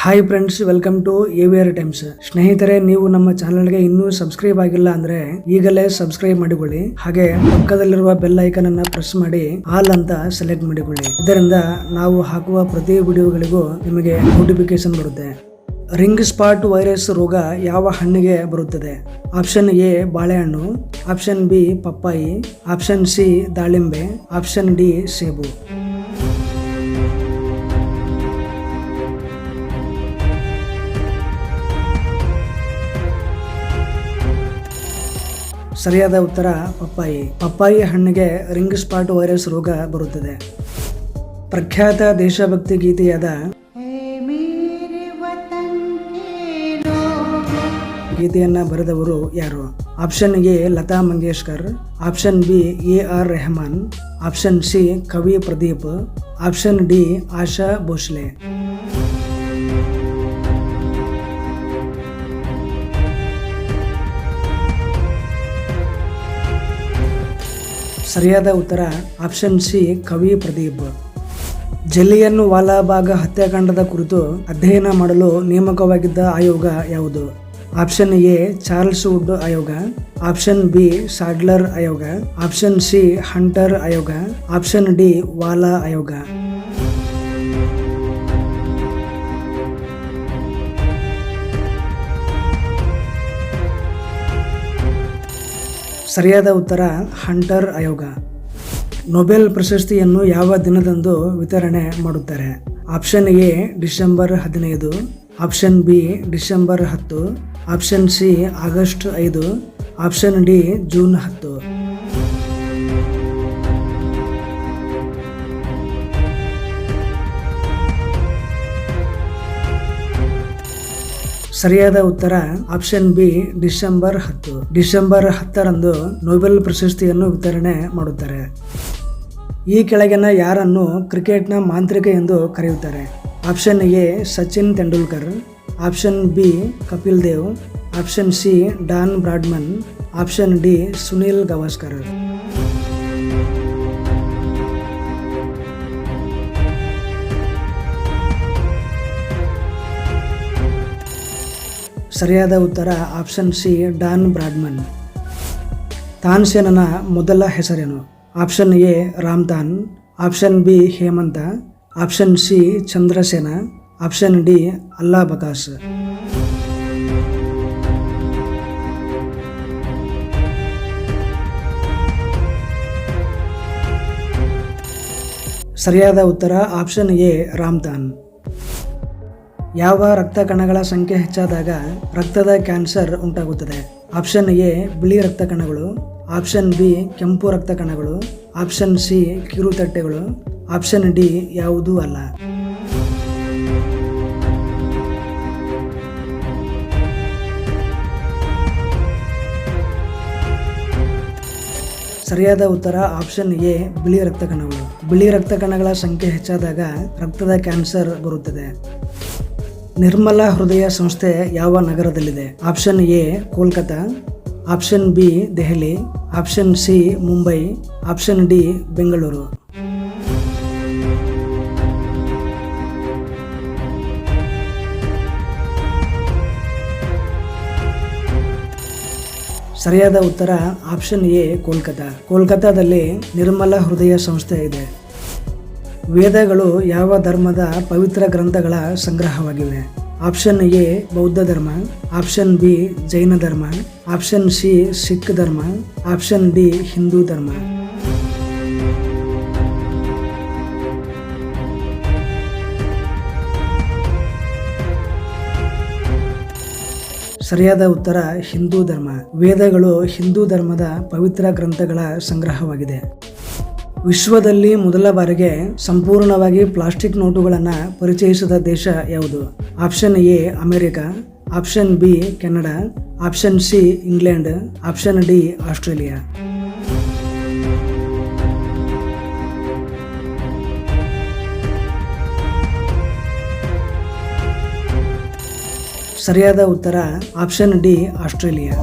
Hi friends, welcome to AVR Times. ಸ್ನೇಹಿತರೆ, ನೀವು ನಮ್ಮ ಚಾನೆಲ್ಗೆ ಇನ್ನೂ ಸಬ್ಸ್ಕ್ರೈಬ್ ಆಗಿಲ್ಲ ಅಂದ್ರೆ ಈಗಲೇ ಸಬ್ಸ್ಕ್ರೈಬ್ ಮಾಡಿಕೊಳ್ಳಿ. ಹಾಗೆ ಪಕ್ಕದಲ್ಲಿರುವ ಬೆಲ್ ಐಕನ್ ಅನ್ನ ಪ್ರೆಸ್ ಮಾಡಿ ಆಲ್ ಅಂತ ಸೆಲೆಕ್ಟ್ ಮಾಡಿಕೊಳ್ಳಿ. ಇದರಿಂದ ನಾವು ಹಾಕುವ ಪ್ರತಿ ವಿಡಿಯೋಗಳಿಗೂ ನಿಮಗೆ ನೋಟಿಫಿಕೇಶನ್ ಬರುತ್ತೆ. ರಿಂಗ್ ಸ್ಪಾಟ್ ವೈರಸ್ ರೋಗ ಯಾವ ಹಣ್ಣಿಗೆ ಬರುತ್ತದೆ? ಆಪ್ಷನ್ ಎ ಬಾಳೆಹಣ್ಣು, ಆಪ್ಷನ್ ಬಿ ಪಪ್ಪಾಯಿ, ಆಪ್ಷನ್ ಸಿ ದಾಳಿಂಬೆ, ಆಪ್ಷನ್ ಡಿ ಸೇಬು. ಸರಿಯಾದ ಉತ್ತರ ಪಪ್ಪಾಯಿ. ಪಪ್ಪಾಯಿ ಹಣ್ಣಿಗೆ ರಿಂಗ್ ಸ್ಪಾಟ್ ವೈರಸ್ ರೋಗ ಬರುತ್ತದೆ. ಪ್ರಖ್ಯಾತ ದೇಶಭಕ್ತಿ ಗೀತೆಯಾದ ಗೀತೆಯನ್ನ ಬರೆದವರು ಯಾರು? Option A Lata Mangeshkar, option B AR Rahman, option C Kavi Pradeep, option D Asha Bhosle. ಸರಿಯಾದ ಉತ್ತರ ಆಪ್ಷನ್ ಸಿ ಕವಿ ಪ್ರದೀಪ್. ಜಲಿಯನ್ ವಾಲಾಬಾಗ್ ಹತ್ಯಾಕಾಂಡದ ಕುರಿತು ಅಧ್ಯಯನ ಮಾಡಲು ನೇಮಕವಾಗಿದ್ದ ಆಯೋಗ ಯಾವುದು? ಆಪ್ಷನ್ ಎ ಚಾರ್ಲ್ಸ್ ವುಡ್ ಆಯೋಗ, ಆಪ್ಷನ್ ಬಿ ಸಾಡ್ಲರ್ ಆಯೋಗ, ಆಪ್ಷನ್ ಸಿ ಹಂಟರ್ ಆಯೋಗ, ಆಪ್ಷನ್ ಡಿ ವಾಲಾ ಆಯೋಗ. ಸರಿಯಾದ ಉತ್ತರ ಹಂಟರ್ ಆಯೋಗ. ನೊಬೆಲ್ ಪ್ರಶಸ್ತಿಯನ್ನು ಯಾವ ದಿನದಂದು ವಿತರಣೆ ಮಾಡುತ್ತಾರೆ? Option A December 15, option B December 10, option C August 5, option D June 10. ಸರಿಯಾದ ಉತ್ತರ ಆಪ್ಷನ್ ಬಿ ಡಿಸೆಂಬರ್ 10. ಡಿಸೆಂಬರ್ 10ರಂದು ನೊಬೆಲ್ ಪ್ರಶಸ್ತಿಯನ್ನು ವಿತರಣೆ ಮಾಡುತ್ತಾರೆ. ಈ ಕೆಳಗಿನ ಯಾರನ್ನು ಕ್ರಿಕೆಟ್ನ ಮಾಂತ್ರಿಕ ಎಂದು ಕರೆಯುತ್ತಾರೆ? Option A Sachin Tendulkar, option B Kapil Dev, option C Don Bradman, option D Sunil Gavaskar. ಸರಿಯಾದ ಉತ್ತರ ಆಪ್ಷನ್ ಸಿ ಡಾನ್ ಬ್ರಾಡ್ಮನ್. ತಾನ್ಸೇನನ ಮೊದಲ ಹೆಸರೇನು? Option A Ramtan, option B Hemanta, option C Chandrasena, option D Allah Baksh. ಸರಿಯಾದ ಉತ್ತರ ಆಪ್ಷನ್ ಎ ರಾಮ್ತಾನ್. ಯಾವ ರಕ್ತ ಕಣಗಳ ಸಂಖ್ಯೆ ಹೆಚ್ಚಾದಾಗ ರಕ್ತದ ಕ್ಯಾನ್ಸರ್ ಉಂಟಾಗುತ್ತದೆ? ಆಪ್ಷನ್ ಎ ಬಿಳಿ ರಕ್ತ ಕಣಗಳು, ಆಪ್ಷನ್ ಬಿ ಕೆಂಪು ರಕ್ತ ಕಣಗಳು, ಆಪ್ಷನ್ ಸಿ ಕಿರುತಟ್ಟೆಗಳು, ಆಪ್ಷನ್ ಡಿ ಯಾವುದೂ ಅಲ್ಲ. ಸರಿಯಾದ ಉತ್ತರ ಆಪ್ಷನ್ ಎ ಬಿಳಿ ರಕ್ತ ಕಣಗಳು. ಬಿಳಿ ರಕ್ತ ಕಣಗಳ ಸಂಖ್ಯೆ ಹೆಚ್ಚಾದಾಗ ರಕ್ತದ ಕ್ಯಾನ್ಸರ್ ಬರುತ್ತದೆ. ನಿರ್ಮಲ ಹೃದಯ ಸಂಸ್ಥೆ ಯಾವ ನಗರದಲ್ಲಿದೆ? Option A Kolkata, option B Delhi, option C Mumbai, option D Bengaluru. ಸರಿಯಾದ ಉತ್ತರ ಆಪ್ಷನ್ ಎ ಕೋಲ್ಕತಾ. ಕೋಲ್ಕತಾದಲ್ಲಿ ನಿರ್ಮಲ ಹೃದಯ ಸಂಸ್ಥೆ ಇದೆ. ವೇದಗಳು ಯಾವ ಧರ್ಮದ ಪವಿತ್ರ ಗ್ರಂಥಗಳ ಸಂಗ್ರಹವಾಗಿವೆ? ಆಪ್ಷನ್ ಎ ಬೌದ್ಧ ಧರ್ಮ, ಆಪ್ಷನ್ ಬಿ ಜೈನ ಧರ್ಮ, ಆಪ್ಷನ್ ಸಿ ಸಿಖ್ ಧರ್ಮ, ಆಪ್ಷನ್ ಡಿ ಹಿಂದೂ ಧರ್ಮ. ಸರಿಯಾದ ಉತ್ತರ ಹಿಂದೂ ಧರ್ಮ. ವೇದಗಳು ಹಿಂದೂ ಧರ್ಮದ ಪವಿತ್ರ ಗ್ರಂಥಗಳ ಸಂಗ್ರಹವಾಗಿದೆ. ವಿಶ್ವದಲ್ಲಿ ಮೊದಲ ಬಾರಿಗೆ ಸಂಪೂರ್ಣವಾಗಿ ಪ್ಲಾಸ್ಟಿಕ್ ನೋಟುಗಳನ್ನು ಪರಿಚಯಿಸಿದ ದೇಶ ಯಾವುದು? Option A America, option B Canada, option C England, option D Australia. ಸರಿಯಾದ ಉತ್ತರ ಆಪ್ಷನ್ ಡಿ ಆಸ್ಟ್ರೇಲಿಯಾ.